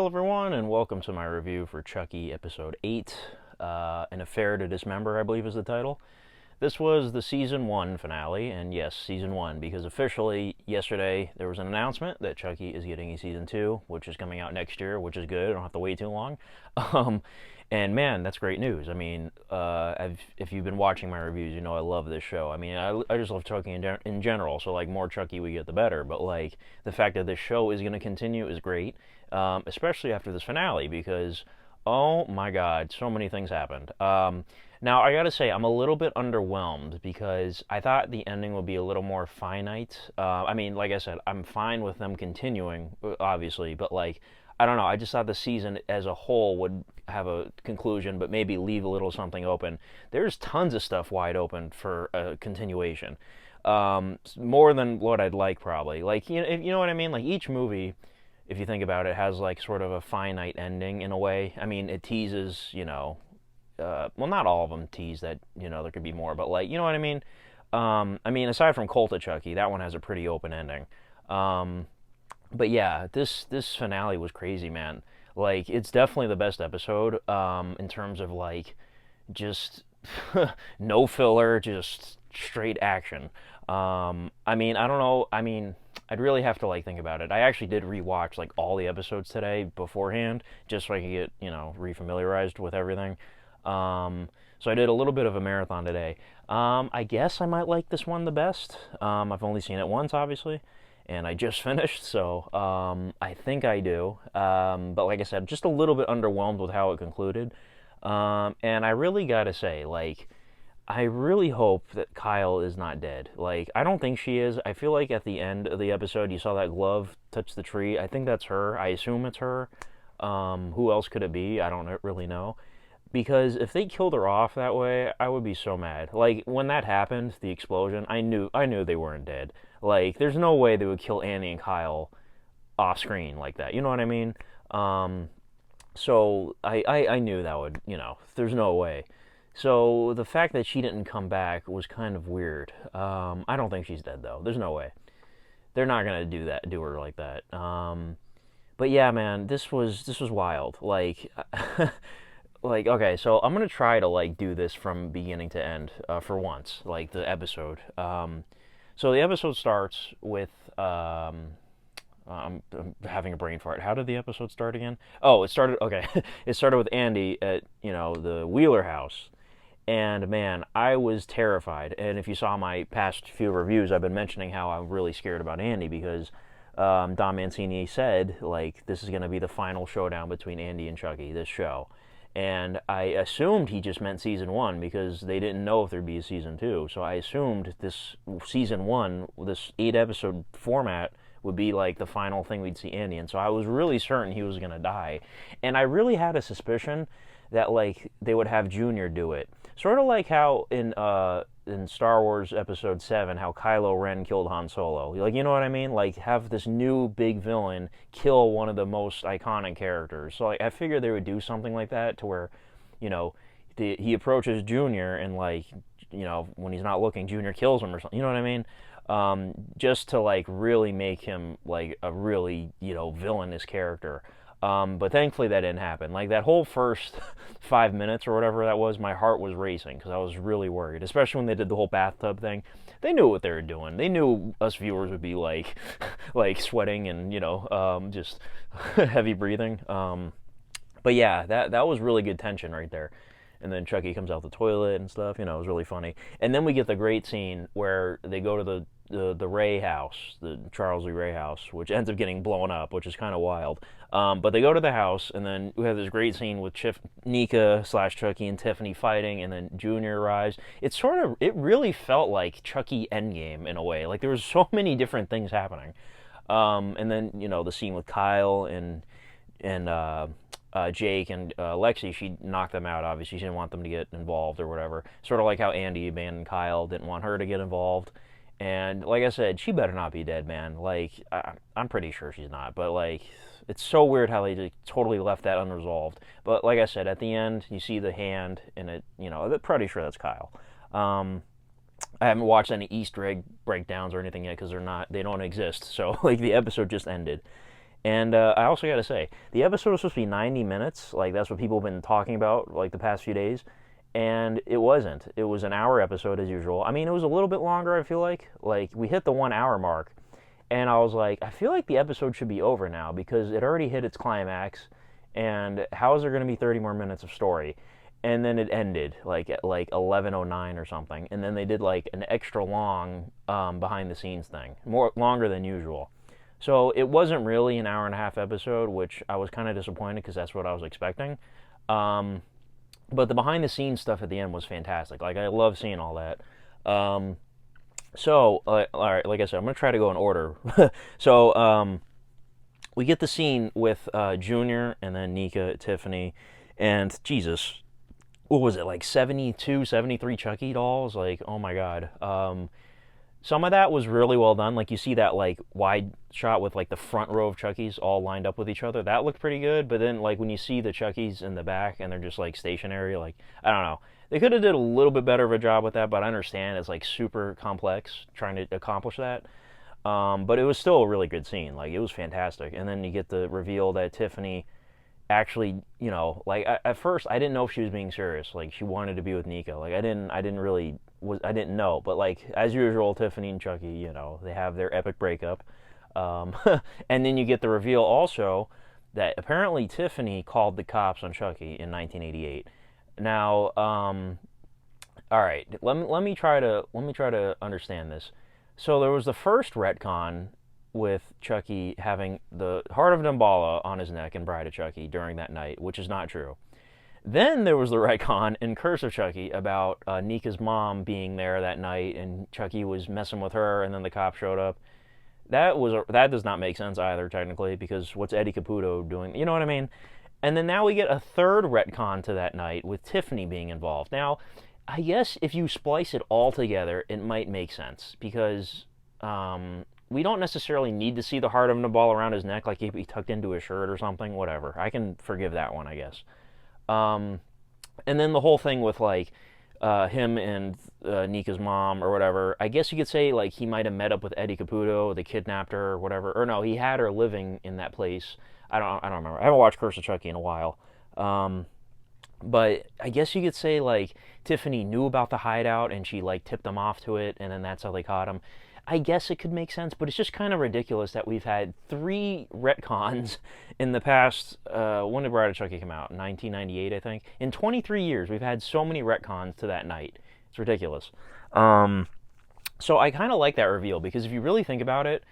Hello everyone, and welcome to my review for Chucky Episode 8, An Affair to Dismember, I believe is the title. This was the Season 1 finale, and yes, Season 1, because officially, yesterday, there was an announcement that Chucky is getting a Season 2, which is coming out next year, which is good, I don't have to wait too long. And man, that's great news. I mean, if you've been watching my reviews, you know I love this show. I mean, I just love Chucky in general, so like more Chucky we get, the better. But like the fact that this show is going to continue is great, especially after this finale, because oh my God, so many things happened. Now I gotta say I'm a little bit underwhelmed because I thought the ending would be a little more finite. I mean, like I said, I'm fine with them continuing, obviously, but like I don't know. I just thought the season as a whole would have a conclusion, but maybe leave a little something open. There's tons of stuff wide open for a continuation, more than what I'd like probably. Like you know what I mean? Like each movie, if you think about it, has like sort of a finite ending in a way. I mean, it teases, well, not all of them tease that there could be more, but like you know what I mean. I mean, aside from Cult of Chucky, that one has a pretty open ending. But yeah, this finale was crazy, man. Like, it's definitely the best episode in terms of like just no filler, just straight action. I mean, I don't know. I mean, I'd really have to like think about it. I actually did rewatch like all the episodes today beforehand, just so I could get refamiliarized with everything. So I did a little bit of a marathon today. I guess I might like this one the best. I've only seen it once, obviously, and I just finished, so I think I do. But like I said, just a little bit underwhelmed with how it concluded. And I really gotta say, like, I really hope that Kyle is not dead. Like, I don't think she is. I feel like at the end of the episode, you saw that glove touch the tree. I think that's her. I assume it's her. Who else could it be? I don't really know. Because if they killed her off that way, I would be so mad. Like when that happened, the explosion, I knew they weren't dead. Like there's no way they would kill Annie and Kyle off screen like that. You know what I mean? So I knew that would, there's no way. So the fact that she didn't come back was kind of weird. I don't think she's dead though. There's no way. They're not gonna do her like that. But yeah, man, this was wild. Like. Like, okay, so I'm gonna try to like do this from beginning to end for once, like the episode. So the episode starts with I'm having a brain fart. How did the episode start again? Oh, it started. Okay, it started with Andy at the Wheeler house, and man, I was terrified. And if you saw my past few reviews, I've been mentioning how I'm really scared about Andy because Don Mancini said like this is gonna be the final showdown between Andy and Chucky. This show. And I assumed he just meant season 1 because they didn't know if there'd be a season 2. So I assumed this season 1, this 8-episode format, would be like the final thing we'd see Andy. And so I was really certain he was going to die. And I really had a suspicion that like they would have Junior do it. Sort of like how in Star Wars Episode 7, how Kylo Ren killed Han Solo. Like, you know what I mean? Like, have this new big villain kill one of the most iconic characters. So, like, I figured they would do something like that to where, he approaches Junior and, like, when he's not looking, Junior kills him or something. You know what I mean? Just to, like, really make him, like, a really, villainous character. But thankfully that didn't happen. Like that whole first 5 minutes or whatever that was, my heart was racing because I was really worried, especially when they did the whole bathtub thing. They knew what they were doing. They knew us viewers would be like, like sweating and just heavy breathing. But yeah, that was really good tension right there. And then Chucky comes out the toilet and stuff. It was really funny. And then we get the great scene where they go to the Ray house, the Charles Lee Ray house, which ends up getting blown up, which is kind of wild. But they go to the house, and then we have this great scene with Nika / Chucky and Tiffany fighting, and then Junior arrives. It really felt like Chucky Endgame in a way. Like there was so many different things happening. And then the scene with Kyle and Jake and Lexi, she knocked them out, obviously. She didn't want them to get involved or whatever. Sort of like how Andy abandoned Kyle, didn't want her to get involved. And like I said, she better not be dead, man. Like, I'm pretty sure she's not. But, like, it's so weird how they just totally left that unresolved. But like I said, at the end, you see the hand, and I'm pretty sure that's Kyle. I haven't watched any Easter egg breakdowns or anything yet because they don't exist. So, like, the episode just ended. And I also got to say, the episode was supposed to be 90 minutes. Like, that's what people have been talking about, like, the past few days. And it wasn't. It was an hour episode, as usual. I mean, it was a little bit longer, I feel like. Like, we hit the 1 hour mark. And I was like, I feel like the episode should be over now because it already hit its climax. And how is there going to be 30 more minutes of story? And then it ended, like, at, like, 11:09 or something. And then they did, like, an extra long behind-the-scenes thing. Longer than usual. So it wasn't really an hour and a half episode, which I was kind of disappointed because that's what I was expecting. Um, but the behind the scenes stuff at the end was fantastic. Like, I love seeing all that. All right, like I said, I'm going to try to go in order. So we get the scene with Junior and then Nika, Tiffany, and Jesus, what was it, like 72, 73 Chucky dolls? Like, oh my God. Some of that was really well done. Like, you see that, like, wide shot with, like, the front row of Chuckies all lined up with each other. That looked pretty good. But then, like, when you see the Chuckies in the back and they're just, like, stationary, like, I don't know. They could have did a little bit better of a job with that, but I understand it's, like, super complex trying to accomplish that. But it was still a really good scene. Like, it was fantastic. And then you get the reveal that Tiffany actually, like, at first I didn't know if she was being serious. Like, she wanted to be with Nika. Like, I didn't know. But, like, as usual, Tiffany and Chucky, they have their epic breakup. And then you get the reveal also that apparently Tiffany called the cops on Chucky in 1988. Now, all right, let me try to understand this. So there was the first retcon with Chucky having the Heart of Damballa on his neck and Bride of Chucky during that night, which is not true. Then there was the retcon in Curse of Chucky about Nika's mom being there that night and Chucky was messing with her and then the cop showed up. That does not make sense either, technically, because what's Eddie Caputo doing? You know what I mean? And then now we get a third retcon to that night with Tiffany being involved. Now, I guess if you splice it all together, it might make sense because we don't necessarily need to see the heart of the ball around his neck like he'd be tucked into his shirt or something. Whatever. I can forgive that one, I guess. And then the whole thing with like him and Nika's mom or whatever. I guess you could say like he might have met up with Eddie Caputo, they kidnapped her or whatever. Or no, he had her living in that place. I don't remember. I haven't watched Curse of Chucky in a while. But I guess you could say like Tiffany knew about the hideout and she like tipped them off to it, and then that's how they caught him. I guess it could make sense, but it's just kind of ridiculous that we've had 3 retcons in the past. When did Bride of Chucky come out? 1998, I think. In 23 years, we've had so many retcons to that night. It's ridiculous. So I kind of like that reveal because if you really think about it,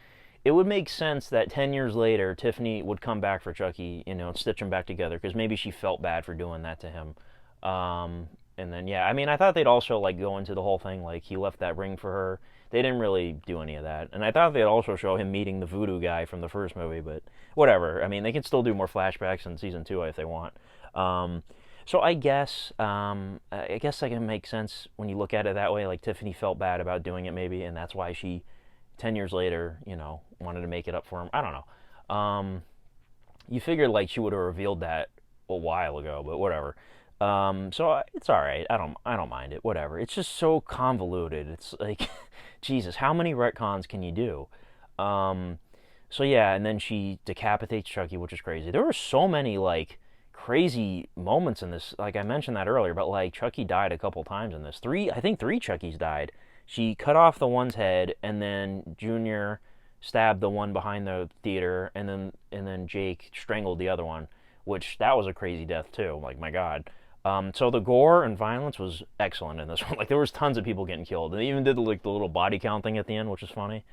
it would make sense that 10 years later, Tiffany would come back for Chucky, and stitch them back together because maybe she felt bad for doing that to him. And then, yeah, I mean, I thought they'd also, like, go into the whole thing, like, he left that ring for her. They didn't really do any of that. And I thought they'd also show him meeting the voodoo guy from the first movie, but whatever. I mean, they can still do more flashbacks in season 2 if they want. So I guess that can make sense when you look at it that way. Like, Tiffany felt bad about doing it, maybe, and that's why she, 10 years later, wanted to make it up for him. I don't know. You figured, like, she would have revealed that a while ago, but whatever. So it's all right. I don't mind it. Whatever. It's just so convoluted. It's like, Jesus, how many retcons can you do? So yeah, and then she decapitates Chucky, which is crazy. There were so many like crazy moments in this. Like I mentioned that earlier, but like Chucky died a couple times in this. I think three Chuckies died. She cut off the one's head, and then Junior stabbed the one behind the theater, and then Jake strangled the other one, which that was a crazy death too. Like my God. So the gore and violence was excellent in this one. Like there was tons of people getting killed. And they even did like the little body count thing at the end, which is funny.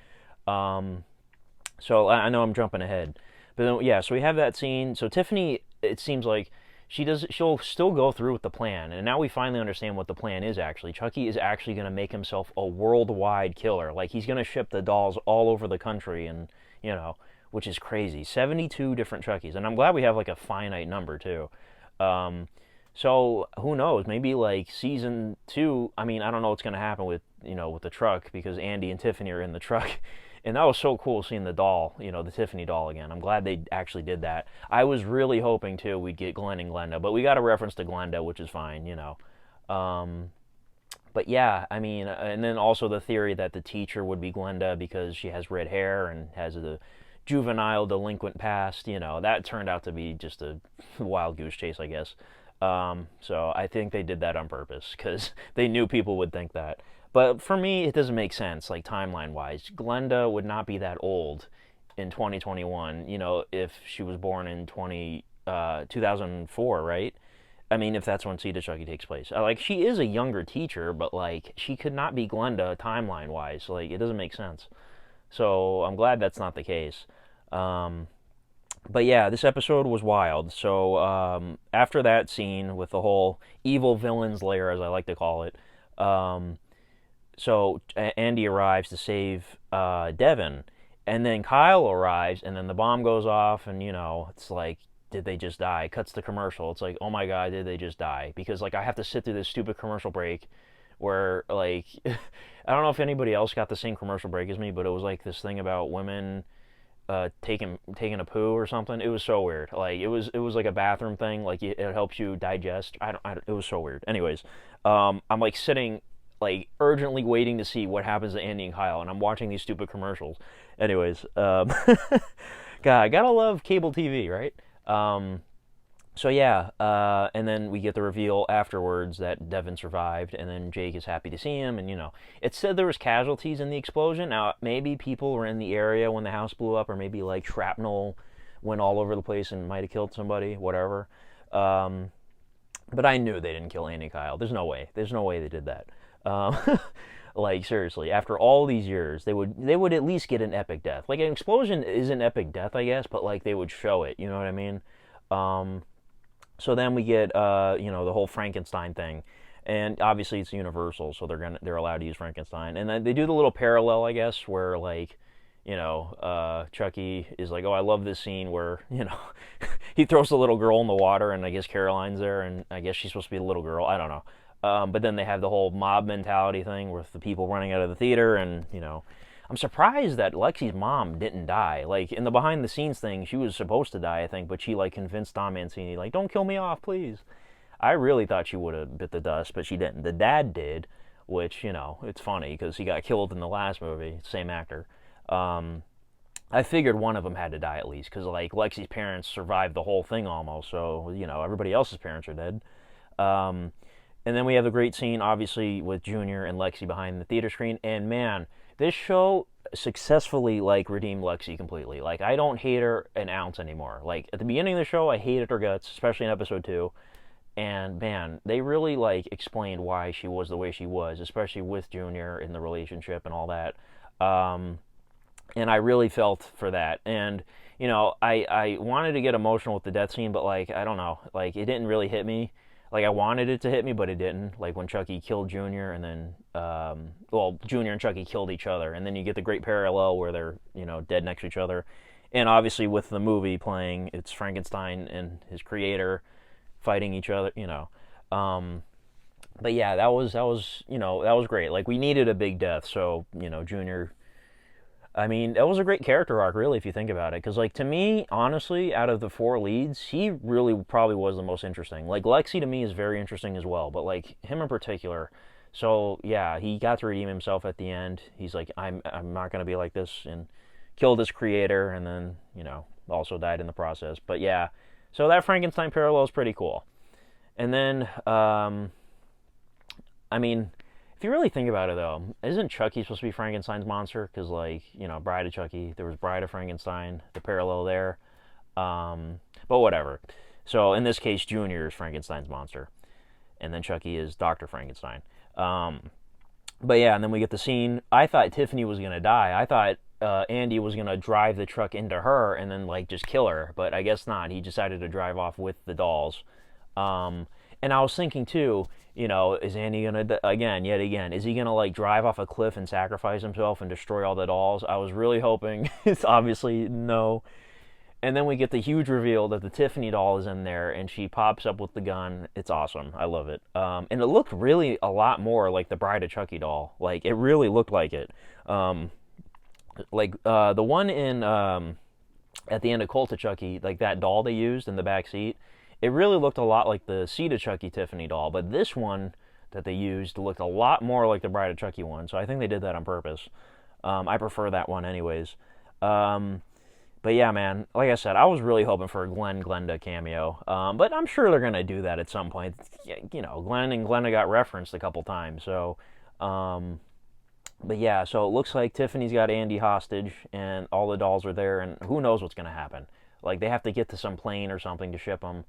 So I know I'm jumping ahead, but then, yeah. So we have that scene. So Tiffany, it seems like she'll still go through with the plan, and now we finally understand what the plan is. Actually, Chucky is actually going to make himself a worldwide killer. Like he's going to ship the dolls all over the country, and which is crazy. 72 different Chuckies, and I'm glad we have like a finite number too. So who knows? Maybe like season 2. I mean, I don't know what's gonna happen with with the truck, because Andy and Tiffany are in the truck, and that was so cool seeing the doll, the Tiffany doll again. I'm glad they actually did that. I was really hoping too we'd get Glenn and Glenda, but we got a reference to Glenda, which is fine, But yeah, I mean, and then also the theory that the teacher would be Glenda because she has red hair and has the juvenile delinquent past, that turned out to be just a wild goose chase, I guess. So I think they did that on purpose because they knew people would think that. But for me, it doesn't make sense, like timeline wise. Glenda would not be that old in 2021, if she was born in 2004, right? I mean, if that's when Seed of Chucky takes place. Like, she is a younger teacher, but, like, she could not be Glenda timeline-wise. Like, it doesn't make sense. So, I'm glad that's not the case. But yeah, this episode was wild. So, after that scene with the whole evil villain's lair, as I like to call it, so Andy arrives to save Devin. And then Kyle arrives, and then the bomb goes off, and, it's like, did they just die? Cuts the commercial. It's like, oh my god, did they just die? Because, like, I have to sit through this stupid commercial break where, like, I don't know if anybody else got the same commercial break as me, but it was like this thing about women taking a poo or something. It was so weird. Like, it was like a bathroom thing. Like, it helps you digest. It was so weird. Anyways, I'm like sitting, like, urgently waiting to see what happens to Andy and Kyle, and I'm watching these stupid commercials. Anyways, God, I gotta love cable TV, right? So yeah, and then we get the reveal afterwards that Devin survived, and then Jake is happy to see him, and it said there was casualties in the explosion. Now, maybe people were in the area when the house blew up, or maybe, like, shrapnel went all over the place and might have killed somebody, whatever. But I knew they didn't kill Andy Kyle. There's no way they did that. Like, seriously, after all these years, they would at least get an epic death. Like, an explosion is an epic death, I guess, but, like, they would show it, you know what I mean? So then we get, the whole Frankenstein thing, and obviously it's Universal, so they're allowed to use Frankenstein, and then they do the little parallel, I guess, where, like, Chucky is like, oh, I love this scene where, he throws the little girl in the water, and I guess Caroline's there, and I guess she's supposed to be the little girl, I don't know. But then they have the whole mob mentality thing with the people running out of the theater, and, I'm surprised that Lexi's mom didn't die. Like, in the behind-the-scenes thing, she was supposed to die, I think, but she, like, convinced Don Mancini, like, don't kill me off, please. I really thought she would have bit the dust, but she didn't. The dad did, which, it's funny, because he got killed in the last movie, same actor. I figured one of them had to die at least, because, like, Lexi's parents survived the whole thing almost, so, everybody else's parents are dead. And then we have the great scene, obviously, with Junior and Lexi behind the theater screen. And, man, this show successfully, like, redeemed Lexi completely. Like, I don't hate her an ounce anymore. Like, at the beginning of the show, I hated her guts, especially in episode 2. And, man, they really, like, explained why she was the way she was, especially with Junior in the relationship and all that. And I really felt for that. And, I wanted to get emotional with the death scene, but, like, I don't know. Like, it didn't really hit me. Like, I wanted it to hit me, but it didn't. Like, when Chucky killed Junior, and then, Junior and Chucky killed each other, and then you get the great parallel where they're, dead next to each other. And obviously, with the movie playing, it's Frankenstein and his creator fighting each other, But yeah, that was great. Like, we needed a big death, so, Junior... I mean, that was a great character arc, really, if you think about it. Because, like, to me, honestly, out of the 4 leads, he really probably was the most interesting. Like, Lexi, to me, is very interesting as well. But, like, him in particular. So, yeah, he got to redeem himself at the end. He's like, I'm not going to be like this. And killed his creator. And then, also died in the process. But, yeah. So, that Frankenstein parallel is pretty cool. And then, I mean... If you really think about it, though, isn't Chucky supposed to be Frankenstein's monster? Because, like, Bride of Chucky, there was Bride of Frankenstein, the parallel there. But whatever. So, in this case, Junior is Frankenstein's monster. And then Chucky is Dr. Frankenstein. But yeah, and then we get the scene. I thought Tiffany was going to die. I thought Andy was going to drive the truck into her and then, like, just kill her. But I guess not. He decided to drive off with the dolls. And I was thinking, too... is Andy gonna, yet again, is he gonna, like, drive off a cliff and sacrifice himself and destroy all the dolls? I was really hoping. It's obviously no. And then we get the huge reveal that the Tiffany doll is in there, and she pops up with the gun. It's awesome. I love it. And it looked really a lot more like the Bride of Chucky doll. Like, it really looked like it. The one in, at the end of Cult of Chucky, like, that doll they used in the back seat, it really looked a lot like the Seed of Chucky Tiffany doll, but this one that they used looked a lot more like the Bride of Chucky one, so I think they did that on purpose. I prefer that one anyways. But But yeah, man, like I said, I was really hoping for a Glenda cameo. But I'm sure they're gonna do that at some point. You know, Glenn and Glenda got referenced a couple times. So, um, but yeah, so it looks like Tiffany's got Andy hostage, and all the dolls are there, and who knows what's gonna happen? Like they have to get to some plane or something to ship them.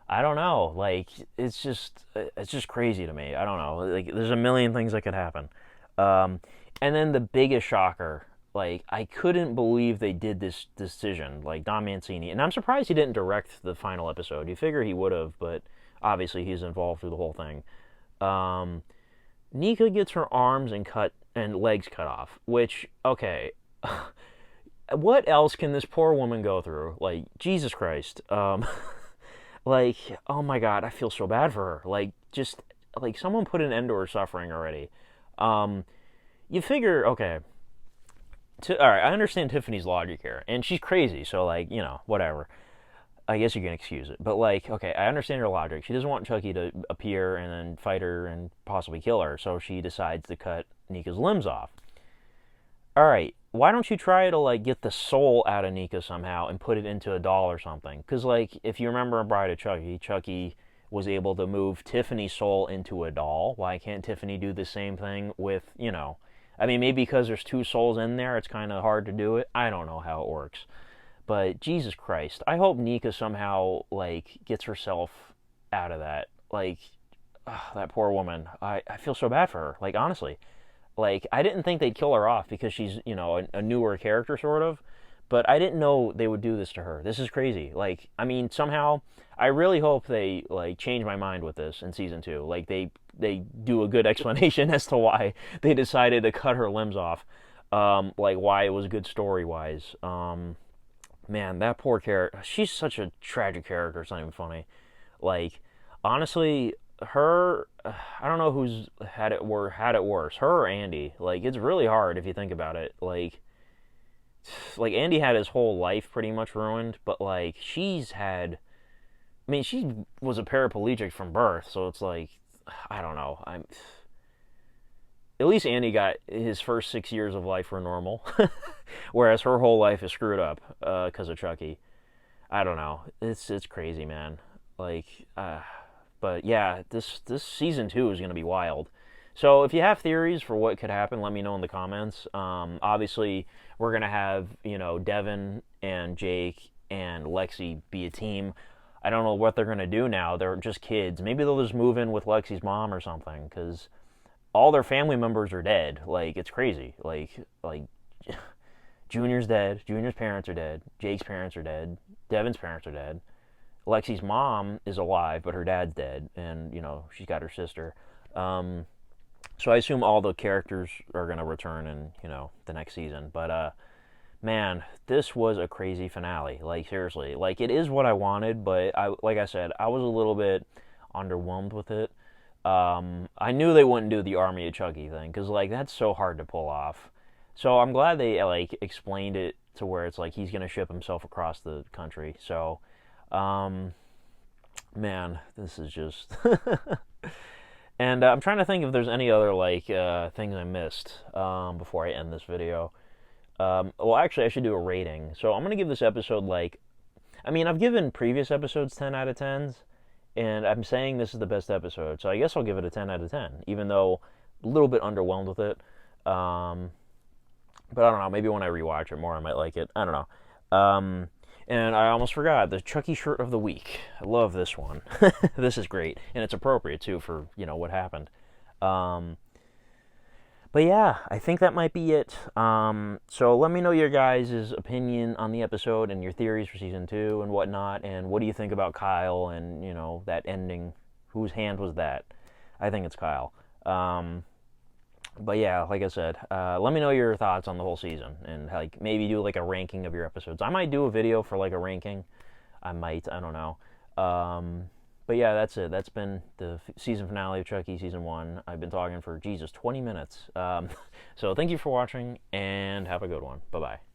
I don't know. Like it's just crazy to me. I don't know. Like there's a million things that could happen. Um, and then the biggest shocker, like I couldn't believe they did this decision, like Don Mancini, and I'm surprised he didn't direct the final episode. You figure he would have, but obviously he's involved through the whole thing. Um, Nika gets her arms and legs cut off, which okay. What else can this poor woman go through? Like Jesus Christ. Like, oh my God, I feel so bad for her. Like, just like someone put an end to her suffering already. Um, you figure, okay, all right, I understand Tiffany's logic here, and she's crazy, so like, whatever. I guess you can excuse it, but like, okay, I understand her logic. She doesn't want Chucky to appear and then fight her and possibly kill her, so she decides to cut Nika's limbs off. All right, why don't you try to like get the soul out of Nika somehow and put it into a doll or something? Because like if you remember Bride of Chucky, Chucky was able to move Tiffany's soul into a doll. Why can't Tiffany do the same thing with I mean, maybe because there's two souls in there, it's kind of hard to do it. I don't know how it works, but Jesus Christ, I hope Nika somehow like gets herself out of that. Like, that poor woman. I feel so bad for her. Like honestly. Like, I didn't think they'd kill her off because she's, a newer character, sort of. But I didn't know they would do this to her. This is crazy. Like, I mean, somehow, I really hope they, like, change my mind with this in Season 2. Like, they do a good explanation as to why they decided to cut her limbs off. Like, why it was good story-wise. Man, that poor character. She's such a tragic character. It's not even funny. Like, honestly, her, I don't know who's had it worse, her or Andy. Like it's really hard if you think about it. Like Andy had his whole life pretty much ruined, but like she's had, I mean, she was a paraplegic from birth, so it's like I don't know. At least Andy got his first 6 years of life were normal, whereas her whole life is screwed up because of Chucky. I don't know. It's crazy, man. Like. But yeah, this season 2 is going to be wild. So if you have theories for what could happen, let me know in the comments. Obviously, we're going to have, Devin and Jake and Lexi be a team. I don't know what they're going to do now. They're just kids. Maybe they'll just move in with Lexi's mom or something, because all their family members are dead. Like, it's crazy. Like Junior's dead. Junior's parents are dead. Jake's parents are dead. Devin's parents are dead. Lexi's mom is alive, but her dad's dead, and she's got her sister. So I assume all the characters are gonna return in the next season. But man, this was a crazy finale. Like seriously, like it is what I wanted, but like I said, I was a little bit underwhelmed with it. I knew they wouldn't do the Army of Chucky thing because like that's so hard to pull off. So I'm glad they like explained it to where it's like he's gonna ship himself across the country. So. Man, this is just and I'm trying to think if there's any other like things I missed before I end this video. Well, actually, I should do a rating. So I'm gonna give this episode like, I mean, I've given previous episodes 10 out of 10s, and I'm saying this is the best episode. So I guess I'll give it a 10 out of 10, even though a little bit underwhelmed with it. But I don't know. Maybe when I rewatch it more, I might like it. I don't know. And I almost forgot, the Chucky shirt of the week. I love this one. This is great. And it's appropriate, too, for, what happened. But yeah, I think that might be it. So let me know your guys' opinion on the episode and your theories for Season 2 and whatnot. And what do you think about Kyle and, that ending? Whose hand was that? I think it's Kyle. But yeah, like I said, let me know your thoughts on the whole season, and like maybe do like a ranking of your episodes. I might do a video for like a ranking. I don't know. But yeah, that's it. That's been the season finale of Chucky Season 1. I've been talking for, 20 minutes. So thank you for watching, and have a good one. Bye-bye.